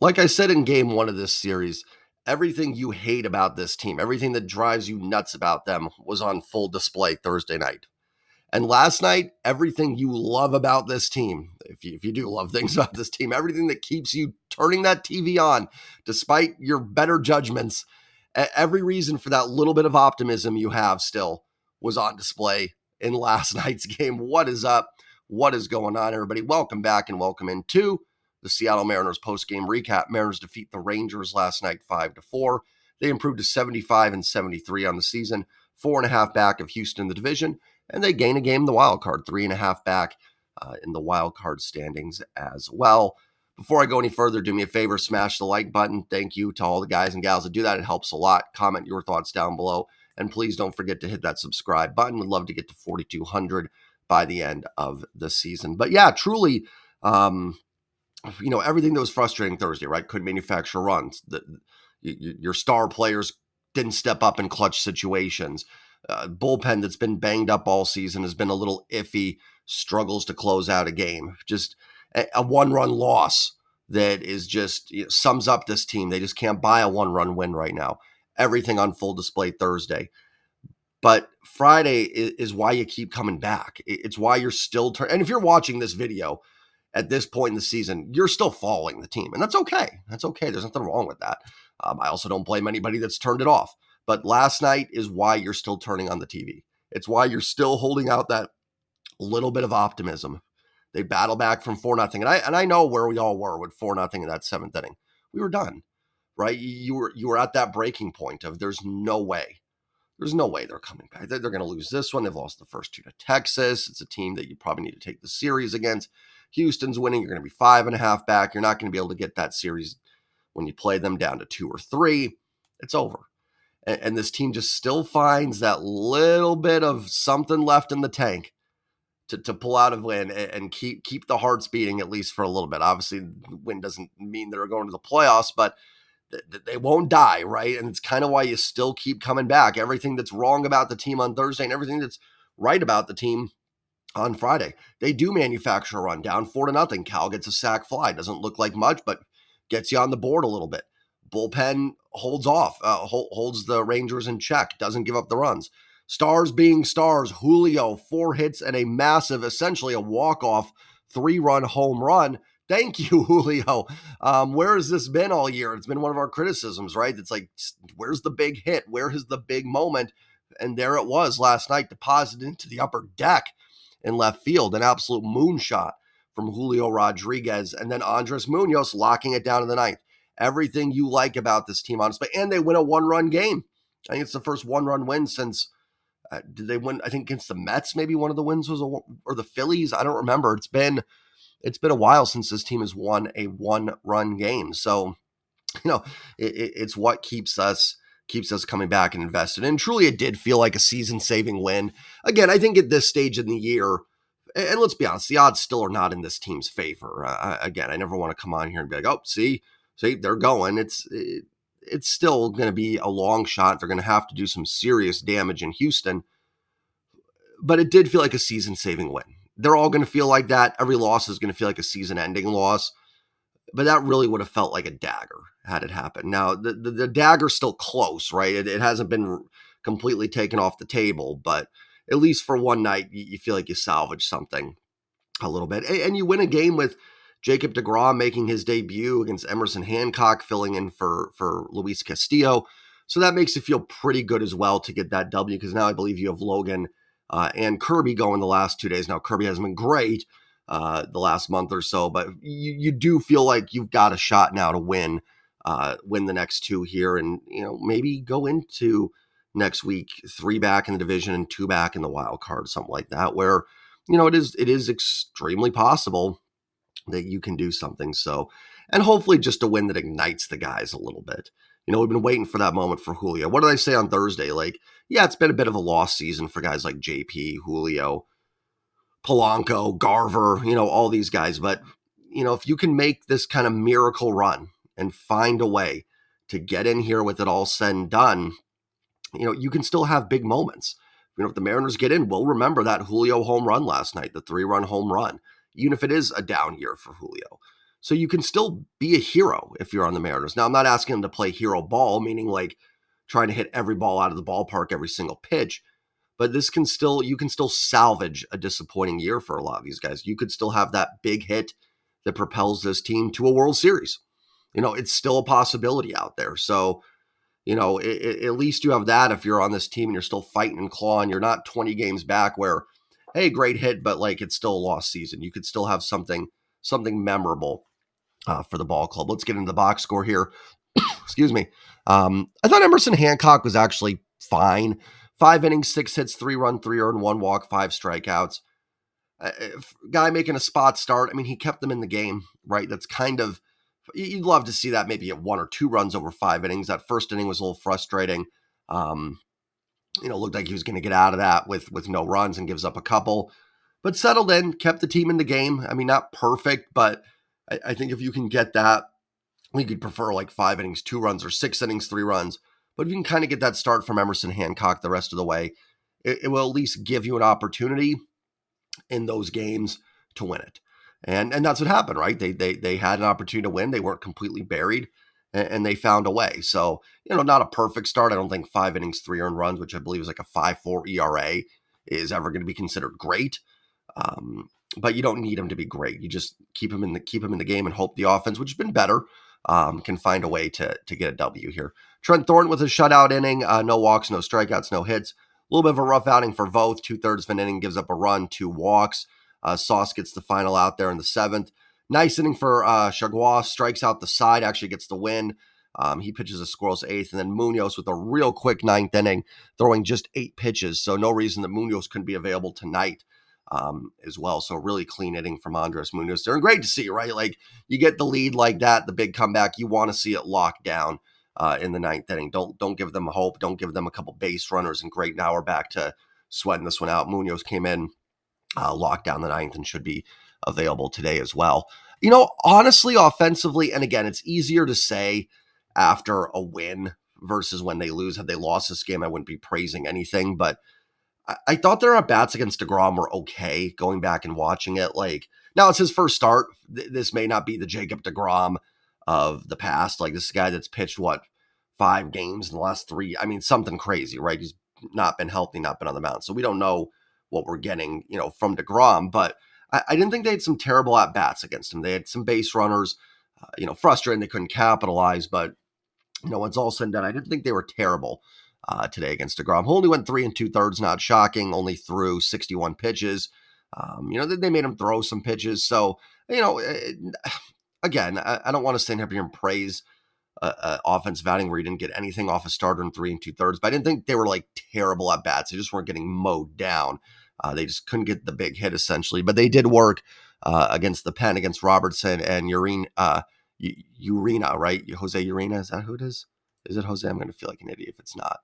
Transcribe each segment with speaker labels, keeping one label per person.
Speaker 1: Like I said in game one of this series, everything you hate about this team, everything that drives you nuts about them was on full display Thursday night. And last night, everything you love about this team, if you do love things about this team, everything that keeps you turning that TV on, despite your better judgments, every reason for that little bit of optimism you have still was on display in last night's game. What is up? What is going on, everybody? Welcome back and welcome into the Seattle Mariners postgame recap. Mariners defeat the Rangers last night 5-4. They improved to 75 and 73 on the season, 4.5 back of Houston in the division, and they gain a game in the wild card, 3.5 back in the wild card standings as well. Before I go any further, do me a favor, smash the like button. Thank you to all the guys and gals that do that. It helps a lot. Comment your thoughts down below. And please don't forget to hit that subscribe button. We'd love to get to 4,200 by the end of the season. But yeah, truly, everything that was frustrating Thursday, right? Couldn't manufacture runs. Your star players didn't step up in clutch situations. Bullpen that's been banged up all season has been a little iffy, struggles to close out a game. Just a one-run loss that is just sums up this team. They just can't buy a one-run win right now. Everything on full display Thursday. But Friday is why you keep coming back. It's why you're still and if you're watching this video at this point in the season, you're still following the team. And that's okay. That's okay. There's nothing wrong with that. I also don't blame anybody that's turned it off. But last night is why you're still turning on the TV. It's why you're still holding out that little bit of optimism. They battle back from 4-0. And I know where we all were with 4-0 in that seventh inning. We were done, right? You were at that breaking point of there's no way. There's no way they're coming back. They're going to lose this one. They've lost the first two to Texas. It's a team that you probably need to take the series against. Houston's winning. You're going to be 5.5 back. You're not going to be able to get that series when you play them down to 2 or 3. It's over. And this team just still finds that little bit of something left in the tank to pull out a win and keep the hearts beating at least for a little bit. Obviously, the win doesn't mean they're going to the playoffs, but they won't die, right? And it's kind of why you still keep coming back. Everything that's wrong about the team on Thursday and everything that's right about the team on Friday. They do manufacture a run down 4-0. Cal gets a sac fly. Doesn't look like much, but gets you on the board a little bit. Bullpen holds off, holds the Rangers in check, doesn't give up the runs. Stars being stars, Julio, 4 hits and a massive, essentially a walk-off 3-run home run. Thank you, Julio. Where has this been all year? It's been one of our criticisms, right? It's like, where's the big hit? Where is the big moment? And there it was last night, deposited into the upper deck in left field, an absolute moonshot from Julio Rodriguez, and then Andres Munoz locking it down in the ninth. Everything you like about this team, honestly, and they win a 1-run game. I think it's the first 1-run win since, did they win, I think against the Mets, maybe one of the wins was, or the Phillies, I don't remember. It's been a while since this team has won a 1-run game. So, it's what keeps us coming back and invested. And truly, it did feel like a season-saving win. Again, I think at this stage in the year, and let's be honest, the odds still are not in this team's favor. Again, I never want to come on here and be like, oh, see, they're going. It's still going to be a long shot. They're going to have to do some serious damage in Houston. But it did feel like a season-saving win. They're all going to feel like that. Every loss is going to feel like a season-ending loss. But that really would have felt like a dagger had it happened. Now, the dagger's still close, right? It hasn't been completely taken off the table, but at least for one night, you feel like you salvaged something a little bit. And you win a game with Jacob deGrom making his debut against Emerson Hancock, filling in for Luis Castillo. So that makes you feel pretty good as well to get that W, because now I believe you have Logan and Kirby going the last 2 days. Now, Kirby hasn't been great the last month or so, but you do feel like you've got a shot now to win the next 2 here, and maybe go into next week 3 back in the division and 2 back in the wild card, something like that, where it is extremely possible that you can do something. So, and hopefully just a win that ignites the guys a little bit. We've been waiting for that moment for Julio. What did I say on Thursday? Like, yeah, it's been a bit of a lost season for guys like JP, Julio, Polanco, Garver, all these guys. But, if you can make this kind of miracle run and find a way to get in here with it all said and done, you can still have big moments. If the Mariners get in, we'll remember that Julio home run last night, the 3-run home run, even if it is a down year for Julio. So you can still be a hero if you're on the Mariners. Now, I'm not asking them to play hero ball, meaning like trying to hit every ball out of the ballpark every single pitch. But you can still salvage a disappointing year for a lot of these guys. You could still have that big hit that propels this team to a World Series. It's still a possibility out there. So, at least you have that if you're on this team and you're still fighting and clawing. You're not 20 games back where, hey, great hit, but like it's still a lost season. You could still have something memorable for the ball club. Let's get into the box score here. Excuse me. I thought Emerson Hancock was actually fine. 5 innings, 6 hits, 3 run, 3 earned, 1 walk, 5 strikeouts. Guy making a spot start. I mean, he kept them in the game, right? That's kind of, you'd love to see that maybe at 1 or 2 runs over 5 innings. That first inning was a little frustrating. Looked like he was going to get out of that with no runs and gives up a couple, but settled in, kept the team in the game. I mean, not perfect, but I think if you can get that, we could prefer like 5 innings, 2 runs, or 6 innings, 3 runs. But if you can kind of get that start from Emerson Hancock the rest of the way, it will at least give you an opportunity in those games to win it. And that's what happened, right? They had an opportunity to win. They weren't completely buried, and they found a way. So, not a perfect start. I don't think 5 innings, 3 earned runs, which I believe is like a 5.4 ERA, is ever going to be considered great. But you don't need him to be great. You just keep him in the game and hope the offense, which has been better, can find a way to get a W here. Trent Thornton with a shutout inning, no walks, no strikeouts, no hits. A little bit of a rough outing for Voth. 2/3 of an inning, gives up a run, 2 walks. Sauce gets the final out there in the 7th. Nice inning for Chagua, strikes out the side, actually gets the win. He pitches a scoreless 8th, and then Munoz with a real quick 9th inning, throwing just 8 pitches. So no reason that Munoz couldn't be available tonight as well. So really clean inning from Andres Munoz there. And great to see, right? Like you get the lead like that, the big comeback, you want to see it locked down in the 9th inning. Don't give them hope. Don't give them a couple base runners. And great, now we're back to sweating this one out. Munoz came in, locked down the 9th, and should be available today as well. Honestly, offensively, and again, it's easier to say after a win versus when they lose. Had they lost this game, I wouldn't be praising anything, but I thought their at-bats against DeGrom were okay, going back and watching it. Like, now it's his first start. This may not be the Jacob DeGrom of the past. Like, this is a guy that's pitched, 5 games in the last 3. I mean, something crazy, right? He's not been healthy, not been on the mound. So we don't know what we're getting, from DeGrom. But I didn't think they had some terrible at-bats against him. They had some base runners, frustrating they couldn't capitalize. But, when it's all said and done, I didn't think they were terrible today against DeGrom. Who only went 3 2/3, not shocking, only threw 61 pitches. They made him throw some pitches. So, again, I don't want to stand up here and praise offensive outing where he didn't get anything off a starter in 3 2/3, but I didn't think they were like terrible at bats. They just weren't getting mowed down. They just couldn't get the big hit essentially, but they did work against the pen, against Robertson and Urena, right? Jose Urena, is that who it is? Is it Jose? I'm going to feel like an idiot if it's not.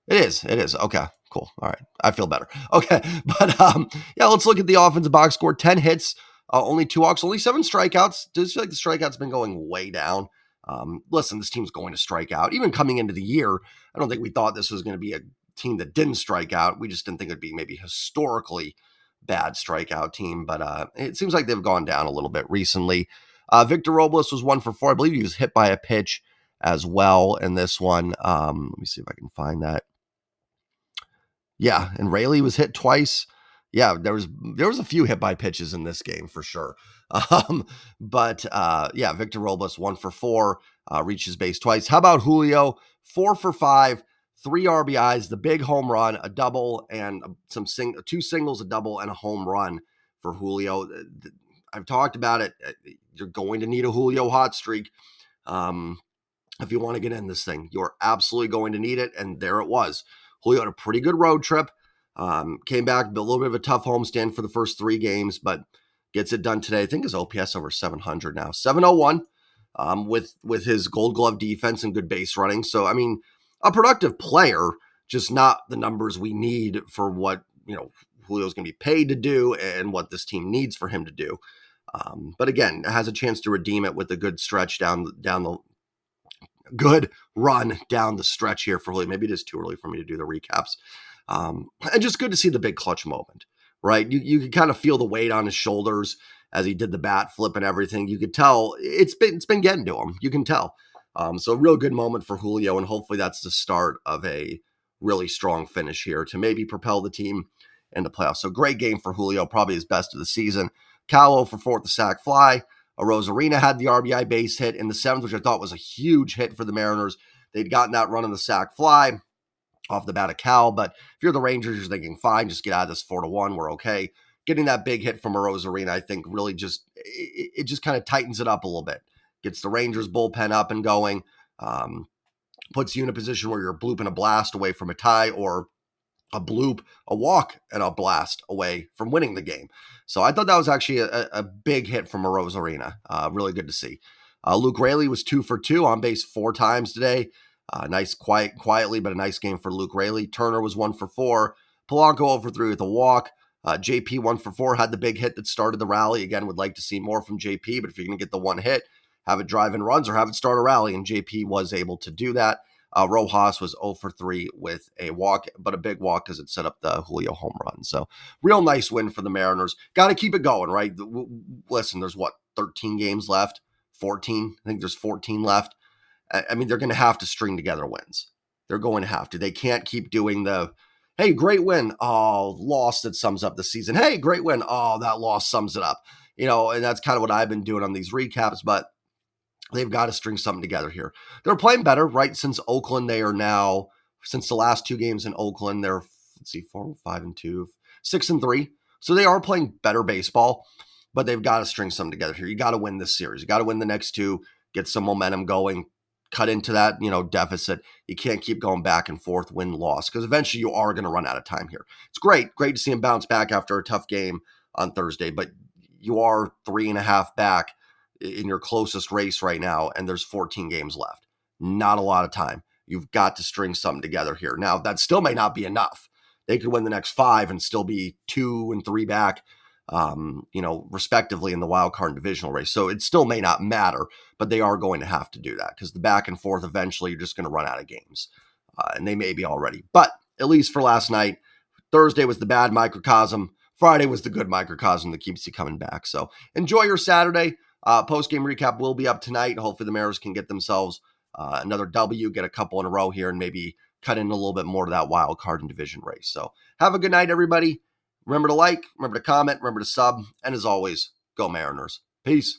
Speaker 1: It is. Okay, cool. All right. I feel better. Okay. But let's look at the offensive box score. 10 hits, only 2 walks, only 7 strikeouts. Does feel like the strikeouts been going way down. Listen, this team's going to strike out. Even coming into the year, I don't think we thought this was going to be a team that didn't strike out. We just didn't think it'd be maybe historically bad strikeout team. But it seems like they've gone down a little bit recently. Victor Robles was 1 for 4. I believe he was hit by a pitch as well in this one. Let me see if I can find that. Yeah, and Rayleigh was hit twice. Yeah, there was a few hit by pitches in this game for sure. But Victor Robles 1 for 4, reaches base twice. How about Julio? 4 for 5, 3 RBIs, the big home run, a double, and 2 singles, a double, and a home run for Julio. I've talked about it. You're going to need a Julio hot streak. If you want to get in this thing, you're absolutely going to need it. And there it was. Julio had a pretty good road trip. Came back, a little bit of a tough homestand for the first 3 games, but gets it done today. I think his OPS over 700 now. 701 with his Gold Glove defense and good base running. So, I mean, a productive player, just not the numbers we need for what, Julio's going to be paid to do and what this team needs for him to do. But again, has a chance to redeem it with a good stretch down the good run down the stretch here for Julio. Maybe it is too early for me to do the recaps. And just good to see the big clutch moment, right? You can kind of feel the weight on his shoulders as he did the bat flip and everything. You could tell it's been getting to him. You can tell. So a real good moment for Julio, and hopefully that's the start of a really strong finish here to maybe propel the team into playoffs. So great game for Julio, probably his best of the season. Callow for fourth, the sac fly. Rosarina had the RBI base hit in the seventh, which I thought was a huge hit for the Mariners. They'd gotten that run on the sac fly off the bat of Cal, but if you're the Rangers, you're thinking, fine, just get out of this 4-1. We're okay. Getting that big hit from Rosarina, I think, really it just kind of tightens it up a little bit. Gets the Rangers bullpen up and going. Puts you in a position where you're blooping a blast away from a tie, or a walk, and a blast away from winning the game. So I thought that was actually a big hit from Rosarina. Really good to see. Luke Raley was 2 for 2 on base 4 times today. Nice, quietly, but a nice game for Luke Raley. Turner was 1 for 4. Polanco 0 for 3 with a walk. JP 1 for 4, had the big hit that started the rally. Again, would like to see more from JP, but if you're going to get the one hit, have it drive in runs or have it start a rally, and JP was able to do that. Rojas was 0 for 3 with a walk, but a big walk because it set up the Julio home run. So real nice win for the Mariners. Got to keep it going, right? Listen, there's 13 games left? 14? I think there's 14 left. I mean, they're going to have to string together wins. They're going to have to. They can't keep doing the, hey, great win. Oh, loss that sums up the season. Hey, great win. Oh, that loss sums it up. And that's kind of what I've been doing on these recaps, but they've got to string something together here. They're playing better, right? Since Oakland, they are now, since the last 2 games in Oakland, they're, 4, 5, and 2, 6 and 3. So they are playing better baseball, but they've got to string something together here. You got to win this series. You got to win the next 2, get some momentum going, cut into that, deficit. You can't keep going back and forth, win-loss, because eventually you are going to run out of time here. It's great to see him bounce back after a tough game on Thursday, but you are 3.5 back in your closest race right now, and there's 14 games left. Not a lot of time. You've got to string something together here. Now, that still may not be enough. They could win the next 5 and still be 2 and 3 back, respectively in the wild card and divisional race. So it still may not matter, but they are going to have to do that, because the back and forth, eventually you're just going to run out of games. And they may be already. But at least for last night, Thursday was the bad microcosm. Friday was the good microcosm that keeps you coming back. So enjoy your Saturday. Post-game recap will be up tonight. Hopefully the Mariners can get themselves another W, get a couple in a row here, and maybe cut in a little bit more to that wild card and division race. So have a good night, everybody. Remember to like, remember to comment, remember to sub, and as always, go Mariners. Peace.